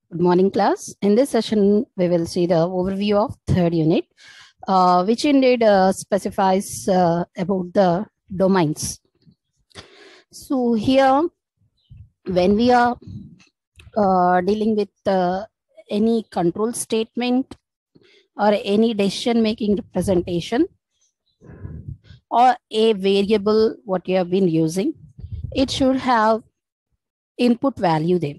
Good morning, class. In this session, we will see the overview of third unit, which indeed specifies about the domains. So here, when we are dealing with any control statement or any decision-making representation or a variable what you have been using, it should have input value there.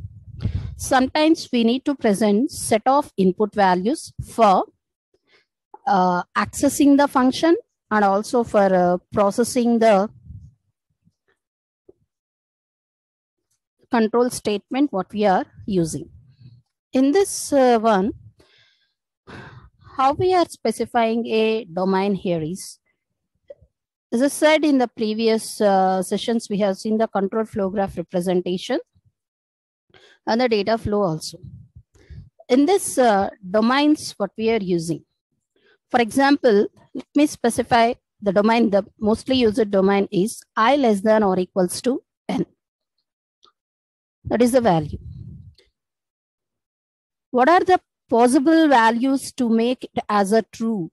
Sometimes we need to present set of input values for accessing the function and also for processing the control statement what we are using. In this one, how we are specifying a domain here is, as I said in the previous sessions, we have seen the control flow graph representation and the data flow also. In this domains what we are using, for example, let me specify the domain. The mostly used domain is I less than or equals to n. That is the value. What are the possible values to make it as a true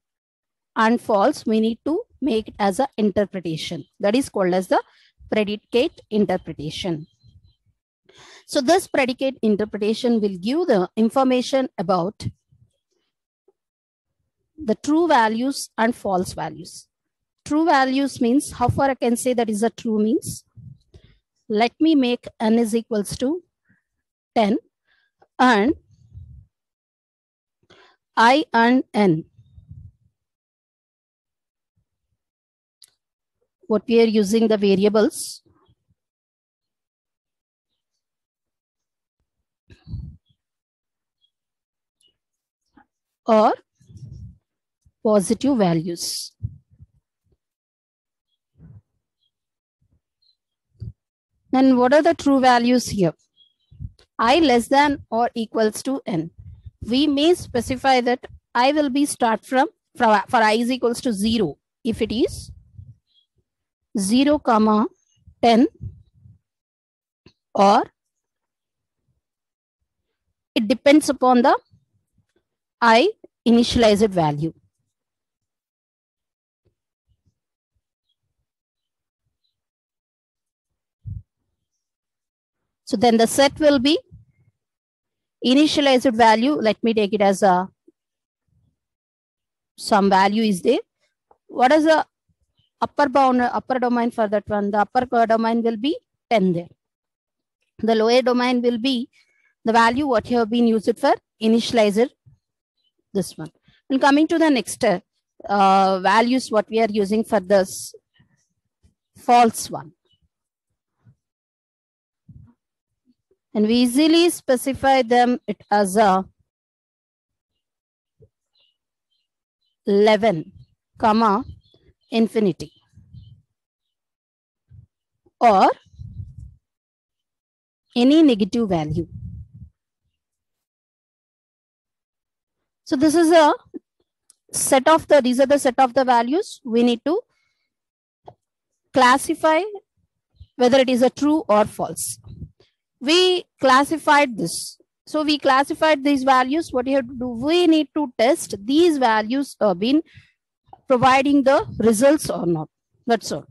and false? We need to make it as an interpretation. That is called as the predicate interpretation. So this predicate interpretation will give the information about the true values and false values. True values means how far I can say that is a true means. Let me make n is equals to 10 and I and n. What we are using the variables. Or positive values. Then what are the true values here? I less than or equals to n. We may specify that I will be start from for I is equals to 0. If it is 0, 10, or it depends upon the I initialized value. So then the set will be initialized value. Let me take it as a some value is there. What is the upper bound, upper domain for that one? The upper domain will be 10 there. The lower domain will be the value what you have been used for initializer. This one. And coming to the next values what we are using for this false one. And we easily specify them it as a 11, infinity. Or any negative value. So this is a set of the, these are the set of the values. We need to classify whether it is a true or false. We classified this. So we classified these values. What you have to do, we need to test these values have been providing the results or not. That's all.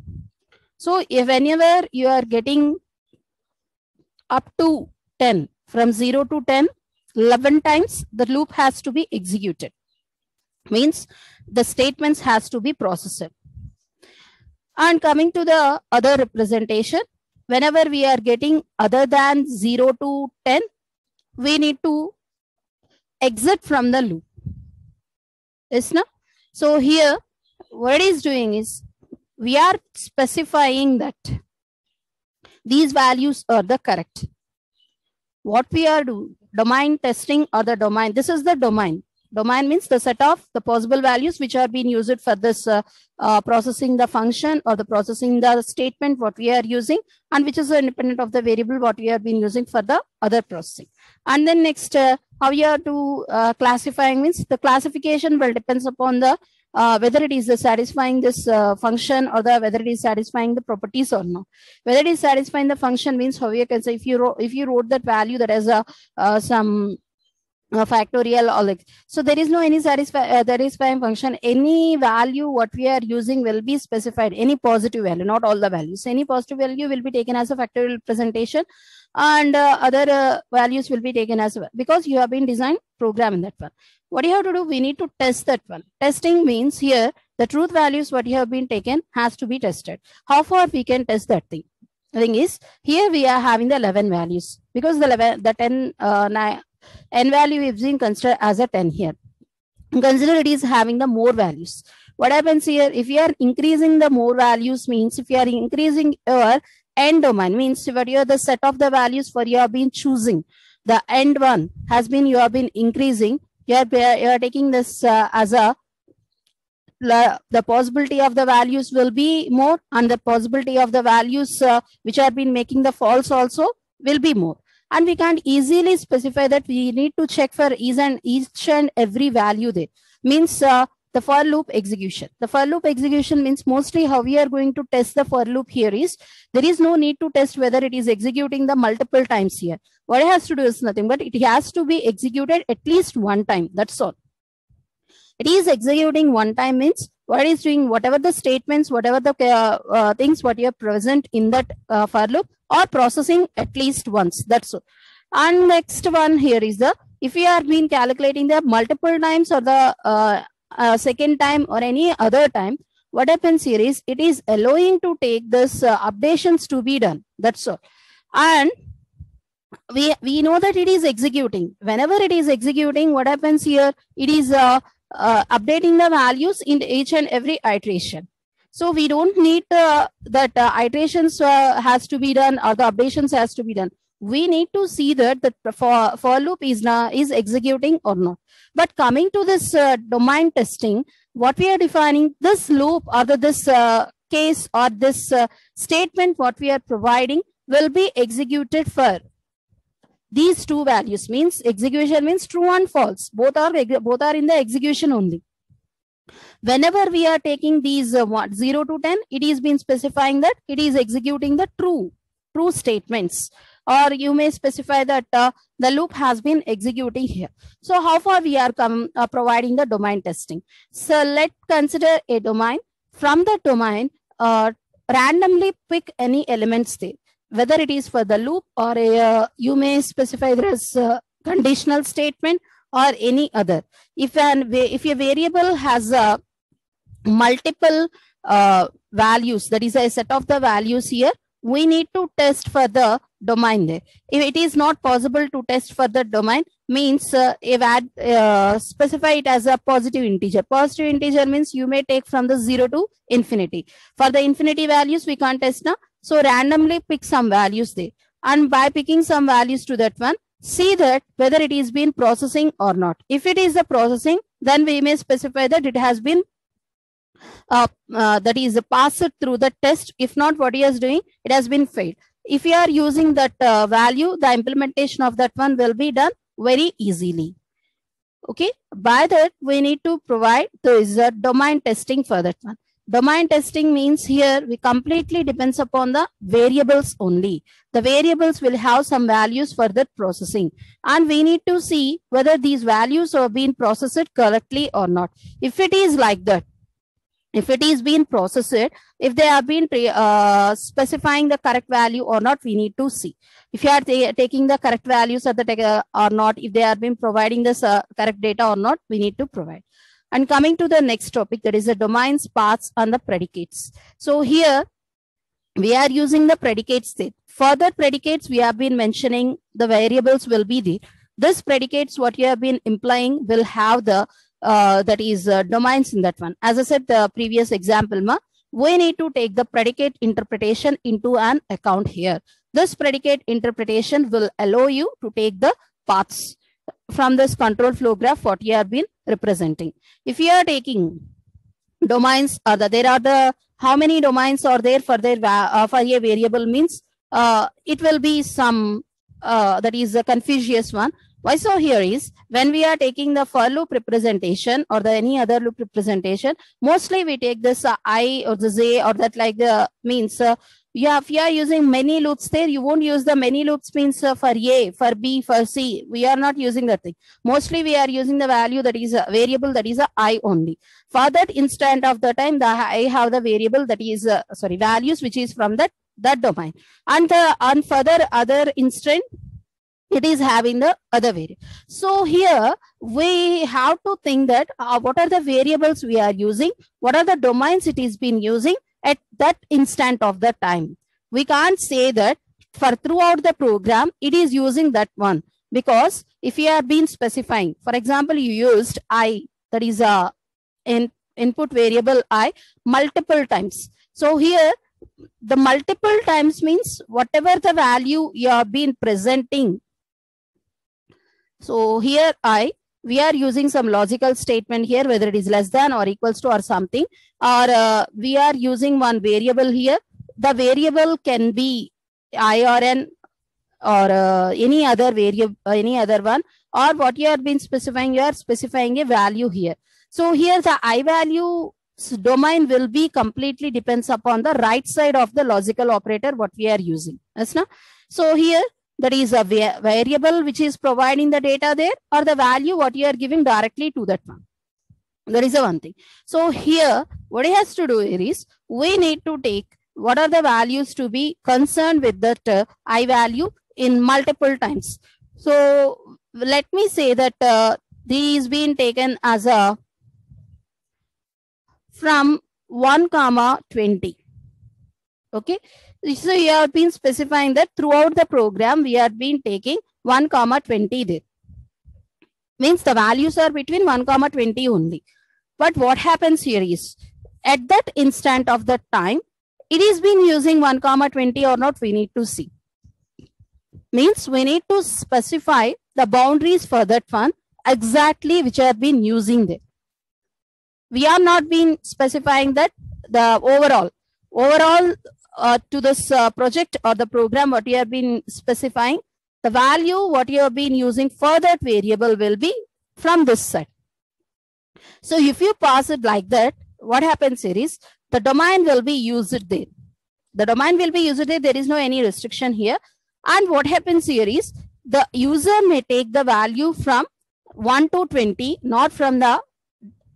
So if whenever you are getting up to 10, from 0 to 10, 11 times, the loop has to be executed. Means the statements has to be processed. And coming to the other representation, whenever we are getting other than 0 to 10, we need to exit from the loop. Yes, no? So here, what it is doing is, we are specifying that these values are the correct. What we are doing, domain testing or the domain, this is the domain. Domain means the set of the possible values which are being used for this processing the function or the processing the statement what we are using, and which is independent of the variable what we have been using for the other processing. And then next, how you are to classifying means the classification will depends upon the whether it is satisfying this function or the whether it is satisfying the properties or not. Whether it is satisfying the function means how you can say if you wrote that value that has some factorial or like, so there is no any satisfying function. Any value what we are using will be specified, any positive value, not all the values. Any positive value will be taken as a factorial representation, and other values will be taken as well, because you have been designed program in that one. What you have to do, we need to test that one. Testing means here the truth values what you have been taken has to be tested. How far we can test that thing? The thing is, here we are having the 11 values, because the 10 n value is being considered as a 10 here. Consider it is having the more values. What happens here, if you are increasing the more values, means if you are increasing your end domain, means what you are the set of the values for you have been choosing, the end one has been you have been increasing, you are taking this as a the possibility of the values will be more, and the possibility of the values which have been making the false also will be more. And we can't easily specify that. We need to check for each and every value there. Means the for loop execution. The for loop execution means mostly how we are going to test the for loop here is, there is no need to test whether it is executing the multiple times here. What it has to do is nothing, but it has to be executed at least one time. That's all. It is executing one time means what it is doing, whatever the statements, whatever the things what you are present in that for loop, or processing at least once. That's all. And next one here is the, if you have been calculating the multiple times or the second time or any other time, what happens here is it is allowing to take this updations to be done. That's all. And we know that it is executing. Whenever it is executing, what happens here, it is updating the values in each and every iteration. So we don't need that iterations has to be done, or the updations has to be done. We need to see that the for loop is executing or not. But coming to this domain testing, what we are defining, this loop or this case or this statement what we are providing will be executed for these two values. Means execution means true and false. Both are in the execution only. Whenever we are taking these 0 to 10, it is been specifying that it is executing the true statements, or you may specify that the loop has been executing here. So how far we are providing the domain testing. So let's consider a domain. From the domain, randomly pick any elements there, whether it is for the loop or you may specify there as a conditional statement or any other. If a variable has multiple values, that is a set of the values here, we need to test for the domain there. If it is not possible to test for the domain, means specify it as a positive integer. Positive integer means you may take from the 0 to infinity. For the infinity values, we can't test now. So randomly pick some values there. And by picking some values to that one, see that whether it is been processing or not. If it is the processing, then we may specify that it has been that is passed through the test. If not, what he is doing, it has been failed. If you are using that value, the implementation of that one will be done very easily. Okay, by that we need to provide the domain testing for that one. Domain testing means here we completely depends upon the variables only. The variables will have some values for that processing, and we need to see whether these values are being processed correctly or not. If it is like that, if it is being processed, if they have been specifying the correct value or not, we need to see. If you are taking the correct values or not, if they have been providing this correct data or not, we need to provide. And coming to the next topic, that is the domains, paths, and the predicates. So here we are using the predicate state. Further predicates, we have been mentioning the variables will be there. This predicates, what you have been implying, will have the that is domains in that one. As I said, the previous example, we need to take the predicate interpretation into an account here. This predicate interpretation will allow you to take the paths from this control flow graph what you have been representing. If you are taking domains, there are the how many domains are there for their for a variable means it will be some that is a Confucius one. Why so here is when we are taking the for loop representation or the any other loop representation, mostly we take this I or the Z or that like the means If you are using many loops there, you won't use the many loops means for A, for B, for C. We are not using that thing. Mostly we are using the value that is a variable that is a I only. For that instant of the time, the I have the variable that is values which is from that domain, and further other instant it is having the other variable. So here we have to think that what are the variables we are using, what are the domains it is been using at that instant of the time. We can't say that for throughout the program it is using that one, because if you have been specifying, for example, you used I, that is a input variable I, multiple times. So here the multiple times means whatever the value you have been presenting. So here we are using some logical statement here, whether it is less than or equals to or something, or we are using one variable here. The variable can be I or n or any other variable, any other one, or what you have been specifying, you are specifying a value here. So here the I value domain will be completely depends upon the right side of the logical operator what we are using. Yes, no? So here that is a variable which is providing the data there, or the value what you are giving directly to that one. That is the one thing. So here what it has to do is we need to take what are the values to be concerned with that I value in multiple times. So let me say that these been taken as a from 1, 20. Okay. So you have been specifying that throughout the program we have been taking 1, 20 there. Means the values are between 1, 20 only. But what happens here is at that instant of the time, it is been using 1, 20 or not, we need to see. Means we need to specify the boundaries for that one exactly which have been using there. We are not been specifying that the overall to this project or the program what you have been specifying, the value what you have been using for that variable will be from this side. So if you pass it like that, what happens here is the domain will be used there. The domain will be used there. There is no any restriction here. And what happens here is the user may take the value from 1 to 20, not from the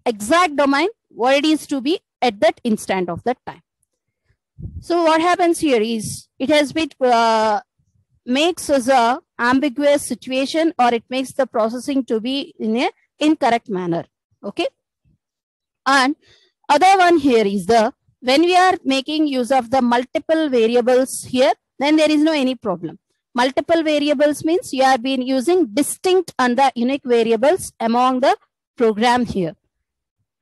exact domain what it is to be at that instant of that time. So what happens here is it has been makes us a ambiguous situation, or it makes the processing to be in a incorrect manner. Okay. And other one here is the when we are making use of the multiple variables here, then there is no any problem. Multiple variables means you have been using distinct and the unique variables among the program here.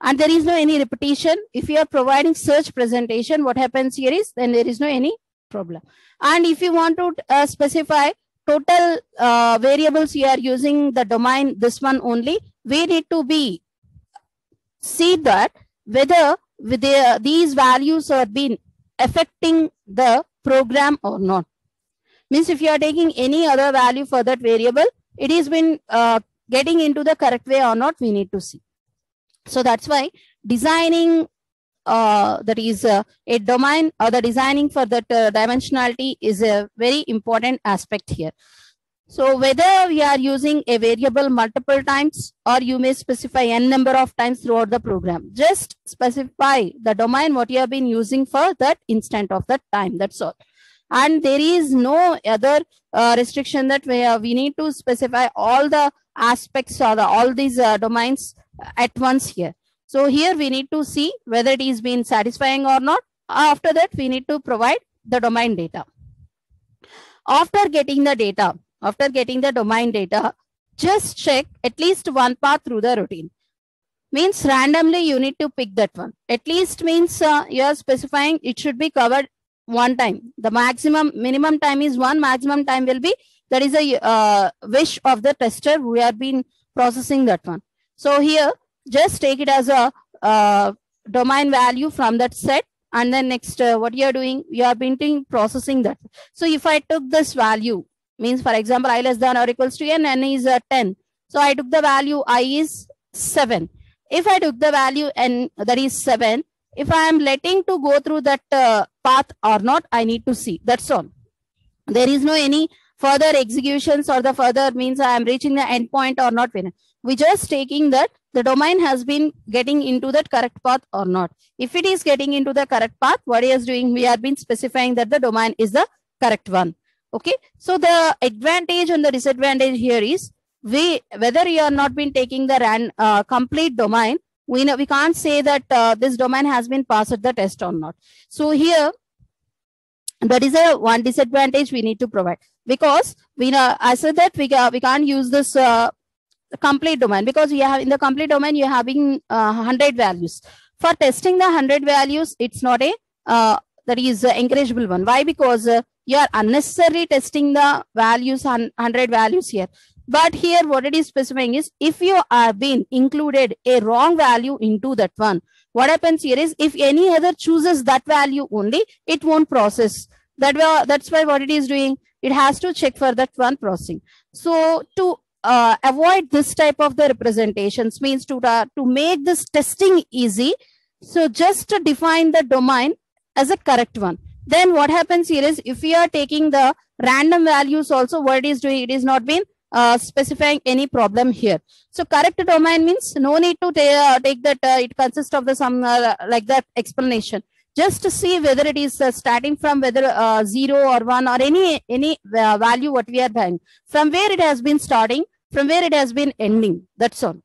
And there is no any repetition. If you are providing search presentation, what happens here is then there is no any problem. And if you want to specify total variables, you are using the domain, this one only, we need to be see that whether with these values are been affecting the program or not. Means if you are taking any other value for that variable, it is been getting into the correct way or not, we need to see. So that's why designing that is a domain, or the designing for that dimensionality is a very important aspect here. So whether we are using a variable multiple times, or you may specify n number of times throughout the program, just specify the domain what you have been using for that instant of that time. That's all. And there is no other restriction that we need to specify all the aspects or all these domains at once here. So here we need to see whether it is being satisfying or not. After that, we need to provide the domain data. After getting the data, after getting the domain data, just check at least one path through the routine. Means randomly you need to pick that one. At least means you are specifying it should be covered one time. The minimum time is one, maximum time will be, that is a wish of the tester who have been processing that one. So here just take it as a domain value from that set, and then next what you are doing, you have been processing that. So if I took this value, means for example I less than or equals to n is 10. So I took the value I is 7. If I took the value n, that is 7, if I am letting to go through that path or not, I need to see. That's all. There is no any further executions or the further means I am reaching the endpoint or not. We just taking that the domain has been getting into that correct path or not. If it is getting into the correct path, what he is doing, we have been specifying that the domain is the correct one. Okay. So the advantage and the disadvantage here is whether you are not been taking the complete domain, we can't say that this domain has been passed the test or not. So here, that is a one disadvantage we need to provide, because we know, I said that we can't use this complete domain, because we have in the complete domain you're having 100 values. For testing the 100 values, it's not a that is encourageable one. Why? Because you are unnecessarily testing the values, 100 values here. But here what it is specifying is, if you have been included a wrong value into that one, what happens here is, if any other chooses that value only, it won't process. That's why what it is doing, it has to check for that one processing. So to avoid this type of the representations, means to make this testing easy, so just to define the domain as a correct one. Then what happens here is, if we are taking the random values also, what it is doing, it is not been specifying any problem here. So correct domain means no need to take that it consists of the some like that explanation. Just to see whether it is starting from whether 0 or 1 or any value what we are buying, from where it has been starting, from where it has been ending. That's all.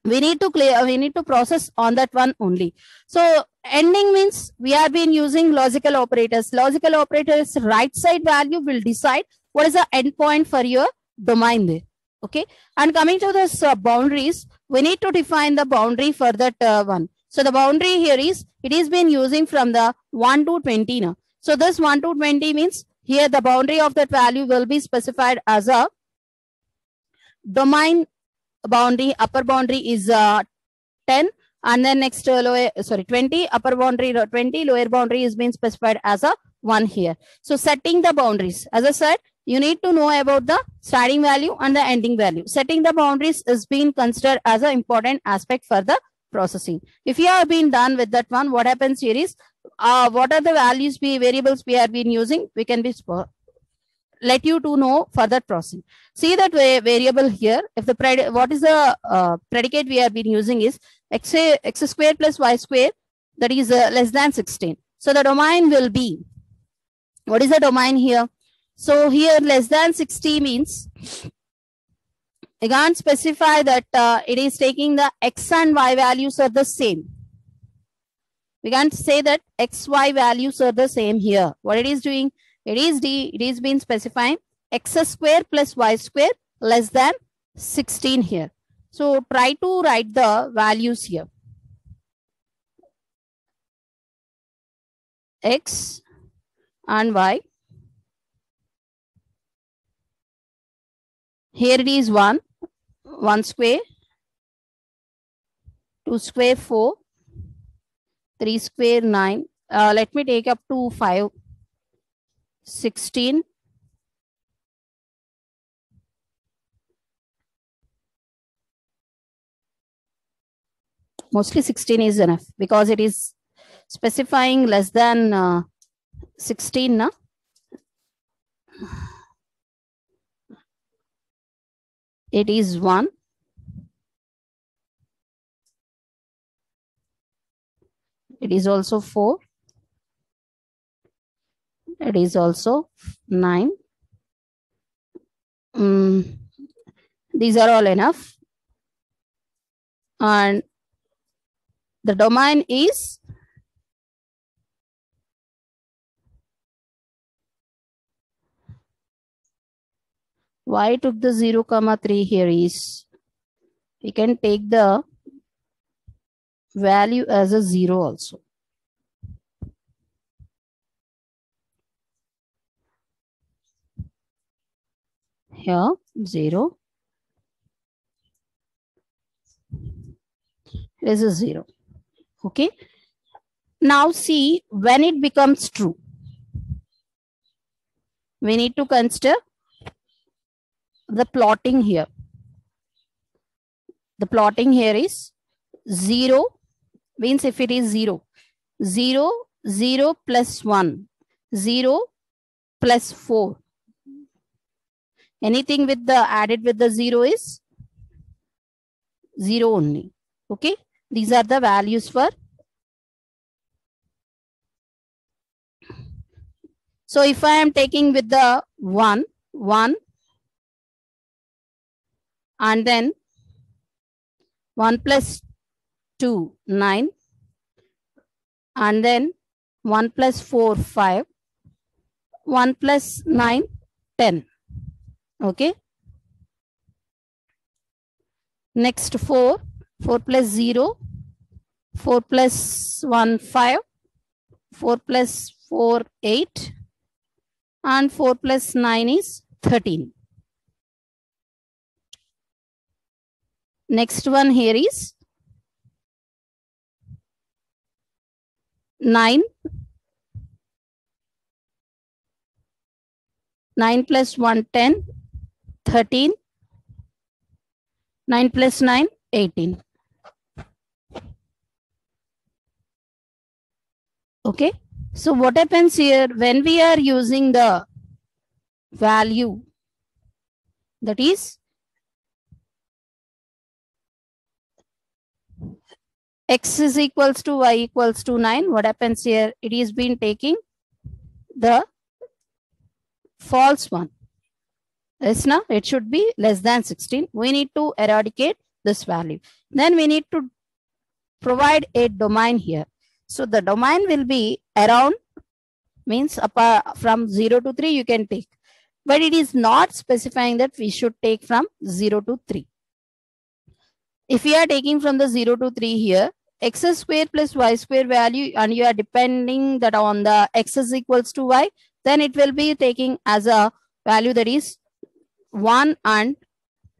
We need to clear. We need to process on that one only. So ending means we have been using logical operators. Logical operators right side value will decide what is the endpoint for your domain there. Okay. And coming to this boundaries, we need to define the boundary for that one. So the boundary here is, it is been using from the 1 to 20 now. So this 1 to 20 means here the boundary of that value will be specified as a domain boundary. Upper boundary is 10, and then next 20, upper boundary 20, lower boundary is being specified as a 1 here. So setting the boundaries, as I said, you need to know about the starting value and the ending value. Setting the boundaries is being considered as an important aspect for the processing. If you have been done with that one, what happens here is, what are the values variables we have been using, we can be let you to know for that processing. See that variable here, if the what is the predicate we have been using is x square plus y square, that is less than 16. So the domain will be, what is the domain here? So here less than 60 means, you can't specify that it is taking the x and y values are the same. We can't say that x, y values are the same here. What it is doing, it is been specifying x square plus y square less than 16 here. So try to write the values here. X and y. Here it is 1 square, 2 square 4, 3 square 9. Let me take up to 5, 16. Mostly 16 is enough, because it is specifying less than 16 na? It is 1. It is also 4. It is also 9. These are all enough. And the domain is why took the 0,3 here is, we can take the value as a 0 also. Here 0. It is a 0. Okay. Now see, when it becomes true, we need to consider the plotting here. The plotting here is 0 means if it is 0, 0, 0 plus 1, 0 plus 4. Anything with the added with the 0 is 0 only. Okay. These are the values for. So if I am taking with the 1, 1, and then 1 plus 2, 9, and then 1 plus 4, 5, 1 plus 9, 10. Okay. Next 4, 4 plus 0, 4 plus 1, 5, 4 plus 4, 8, and 4 plus 9 is 13. Next one here is 9. 9 plus 1, 10, 13. 9 plus 9, 18. Okay. So what happens here when we are using the value, that is x is equals to y equals to 9. What happens here? It is been taking the false one. Yes, now it should be less than 16. We need to eradicate this value. Then we need to provide a domain here. So the domain will be around, means from 0 to 3 you can take. But it is not specifying that we should take from 0 to 3. If we are taking from the 0 to 3 here, x square plus y square value, and you are depending that on the x is equals to y, then it will be taking as a value that is 1 and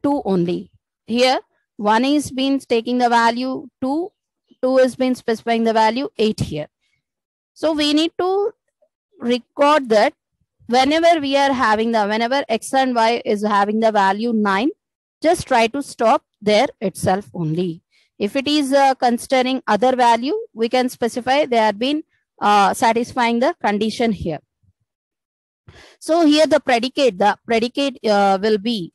2 only. Here 1 is been taking the value 2, 2 is been specifying the value 8 here. So we need to record that whenever we are having the, whenever x and y is having the value 9, just try to stop there itself only. If it is considering other value, we can specify they have been satisfying the condition here. So here the predicate will be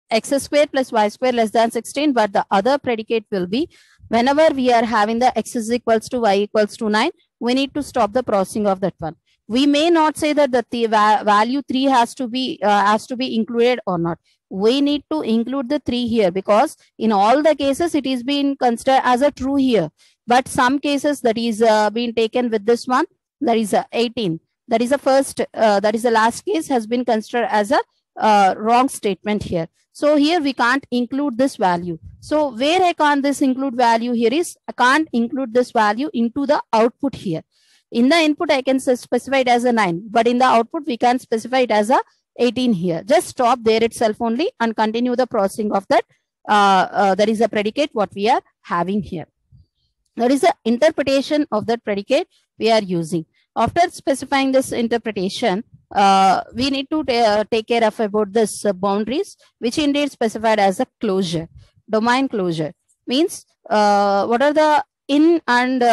x square plus y square less than 16, but the other predicate will be whenever we are having the x is equals to y equals to 9, we need to stop the processing of that one. We may not say that the value 3 has to be included or not. We need to include the 3 here, because in all the cases it is being considered as a true here. But some cases that is being taken with this one, that is 18. That is the first, that is the last case has been considered as a wrong statement here. So here we can't include this value. So where I can't this include value here is, I can't include this value into the output here. In the input, I can specify it as a 9, but in the output, we can specify it as a 18 here. Just stop there itself only and continue the processing of that. That is a predicate what we are having here. That is the interpretation of that predicate we are using. After specifying this interpretation, we need to take care of about this boundaries, which indeed specified as a closure. Domain closure means what are the in and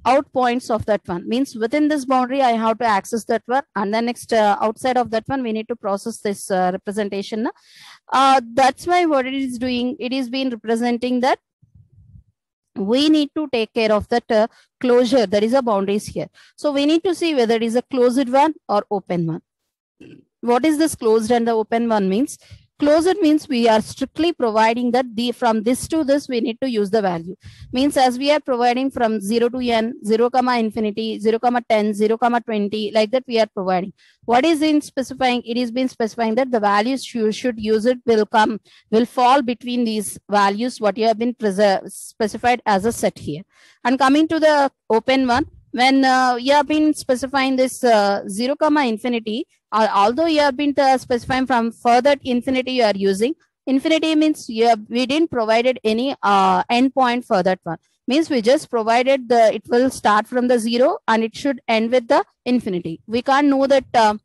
out points of that one. Means within this boundary I have to access that one, and then next outside of that one we need to process this representation. That's why what it is doing, it is been representing that we need to take care of that closure. There is a boundaries here. So we need to see whether it is a closed one or open one. What is this closed and the open one means? Closed means we are strictly providing that from this to this we need to use the value. Means as we are providing from 0 to n, 0 comma infinity, 0 comma 10, 0 comma 20, like that we are providing. What is in specifying? It is been specifying that the values you should use it will fall between these values what you have been specified as a set here. And coming to the open one, when you have been specifying this 0 comma infinity, although you have been specifying from further infinity you are using, infinity means we didn't provided any endpoint for that one. Means we just provided it will start from the 0 and it should end with the infinity. We can't know that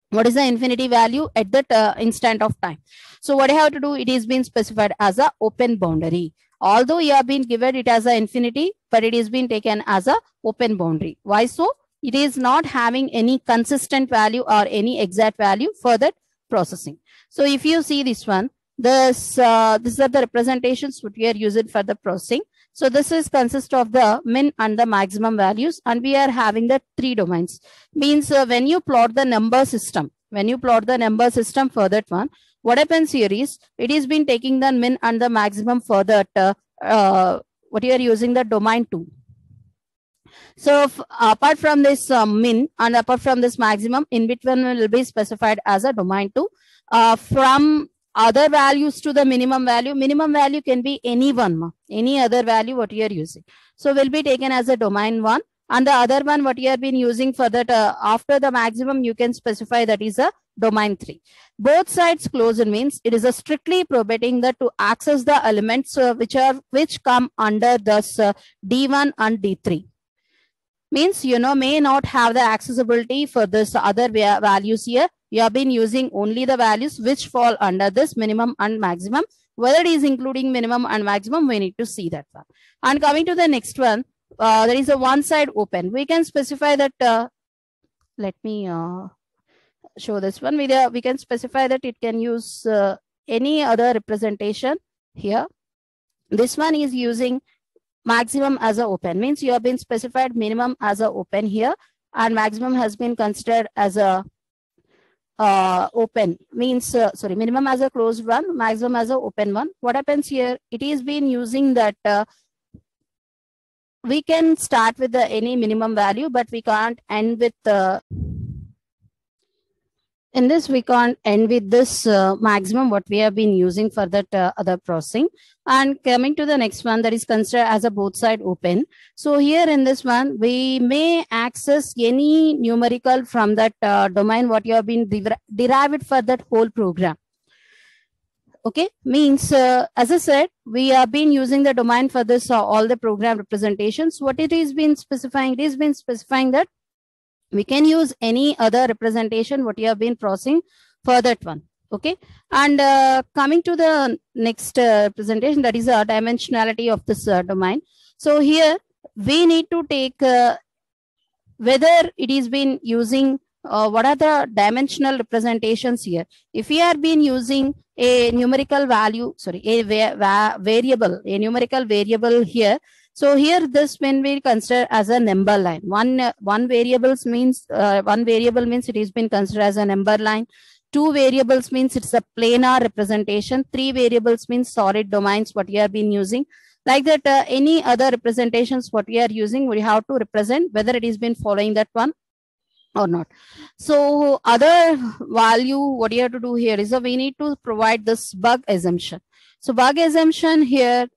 what is the infinity value at that instant of time. So what I have to do, it is being specified as a open boundary. Although you have been given it as an infinity, but it is being taken as a open boundary. Why so? It is not having any consistent value or any exact value for that processing. So if you see this one, these are the representations which we are using for the processing. So this is consist of the min and the maximum values, and we are having the 3 domains. Means when you plot the number system, for that one, what happens here is it is been taking the min and the maximum for that what you are using the domain 2. So apart from this min and apart from this maximum, in between will be specified as a domain 2. From other values to the minimum value can be any other value what you are using. So will be taken as a domain 1, and the other one what you have been using for that after the maximum you can specify that is a domain 3. Both sides closed means it is a strictly prohibiting that to access the elements which come under this D1 and D3. Means may not have the accessibility for this other values here. You have been using only the values which fall under this minimum and maximum. Whether it is including minimum and maximum, we need to see that one. And coming to the next one, there is a one side open. We can specify that. Let me show this one. We can specify that it can use any other representation here. This one is using maximum as a open. Means you have been specified minimum as a open here, and maximum has been considered as a open. Means minimum as a closed one, maximum as a open one. What happens here? It is been using that we can start with any minimum value, but we can't end with in this we can't end with this maximum what we have been using for that other processing. And coming to the next one, that is considered as a both side open. So here in this one, we may access any numerical from that domain what you have been derived for that whole program. Okay, means as I said, we have been using the domain for this all the program representations. What it is been specifying? It is been specifying that we can use any other representation what you have been processing for that one. Okay, and coming to the next representation, that is a dimensionality of this domain. So here we need to take whether it is been using what are the dimensional representations here. If we are been using a numerical value, a variable, a numerical variable here. So here this when we consider as a number line. One variable means it has been considered as a number line. 2 variables means it's a planar representation. 3 variables means solid domains what you have been using. Like that, any other representations what we are using, we have to represent whether it has been following that one or not. So other value what you have to do here is we need to provide this bug assumption. So bug assumption here,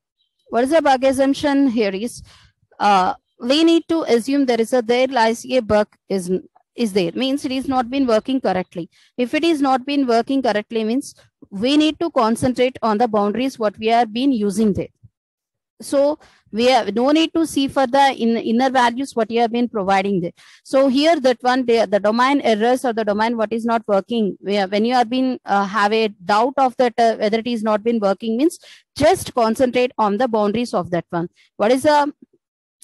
what is the bug assumption here is we need to assume there lies a bug is there, means it is not been working correctly. If it is not been working correctly means we need to concentrate on the boundaries what we have been using there. So we have no need to see for the inner values what you have been providing there. So here that one, the domain errors or the domain what is not working, when you have been have a doubt of that whether it is not been working means just concentrate on the boundaries of that one. What is the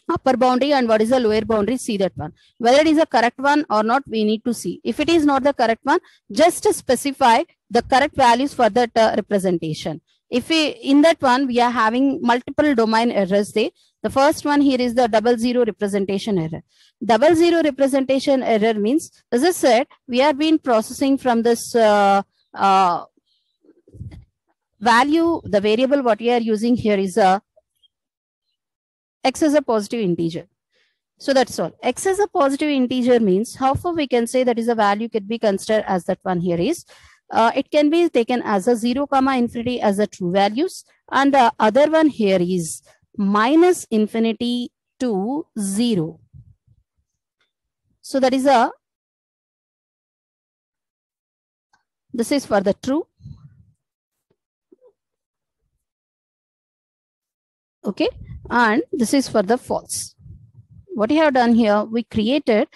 upper boundary and what is the lower boundary? See that one. Whether it is a correct one or not, we need to see. If it is not the correct one, just specify the correct values for that representation. If in that one, we are having multiple domain errors there. The first one here is the 00 representation error. 00 representation error means, as I said, we are being processing from this value, the variable what we are using here is x is a positive integer. So that's all. X is a positive integer means how far we can say that is a value could be considered as that one here is. It can be taken as a 0, infinity as a true values, and the other one here is minus infinity to 0. So that is this is for the true. Okay, and this is for the false. What we have done here, we created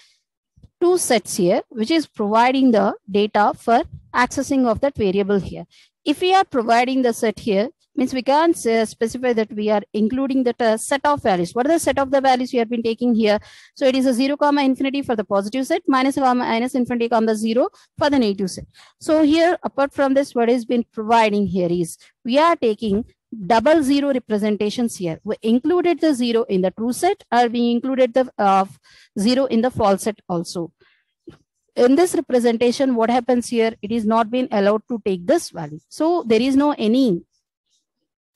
2 sets here, which is providing the data for accessing of that variable here. If we are providing the set here, Means we can't specify that we are including that set of values. What are the set of the values we have been taking here? So it is a 0, infinity for the positive set, minus infinity, 0 for the negative set. So here, apart from this, what is been providing here is we are taking double zero representations here. We included the 0 in the true set, or we included the 0 in the false set also. In this representation, what happens here? It is not been allowed to take this value. So there is no any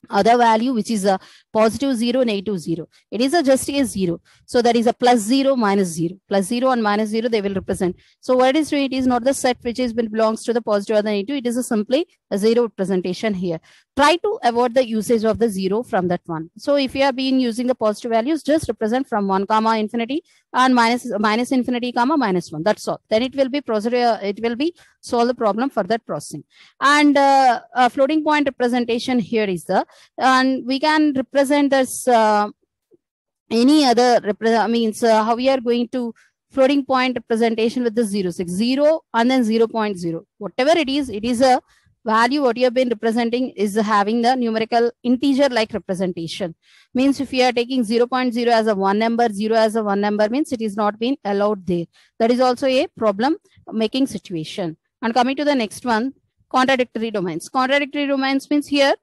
other value which is a positive 0, negative 0. It is just a 0. So that is a plus 0, minus 0. Plus 0 and minus 0, they will represent. So what it is doing, it is not the set which is belongs to the positive or the negative. It is simply a 0 representation here. Try to avoid the usage of the 0 from that one. So if you have been using the positive values, just represent from 1, infinity and minus infinity, minus 1. That's all. Then it will be it will be solve the problem for that processing. And a floating point representation here is the, and we can represent this any other means how we are going to floating point representation with the 0, 6, 0 and then 0.0. Whatever it is a value what you have been representing is having the numerical integer like representation. Means if you are taking 0.0 as a one number, 0 as a one number, means it is not being allowed there. That is also a problem making situation. And coming to the next one, contradictory domains. Contradictory domains means here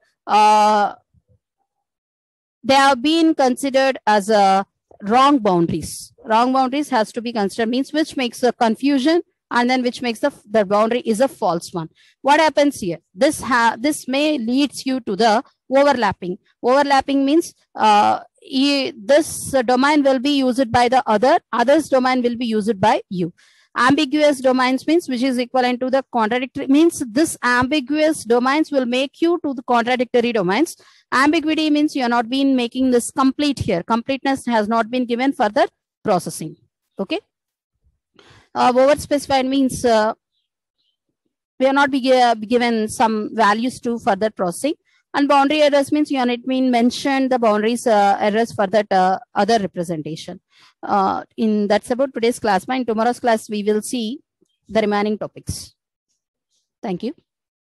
they have been considered as a wrong boundaries. Wrong boundaries has to be considered, means which makes a confusion, and then which makes the boundary is a false one. What happens here? This may leads you to the overlapping. Overlapping means this domain will be used by the other's domain will be used by you. Ambiguous domains means which is equivalent to the contradictory, means this ambiguous domains will make you to the contradictory domains. Ambiguity means you are not been making this complete here. Completeness has not been given for the processing. Okay. Over specified means we are not be given some values to further processing. And boundary errors means you are not been mentioned the boundaries errors for that other representation. That's about today's class. In tomorrow's class, we will see the remaining topics. Thank you.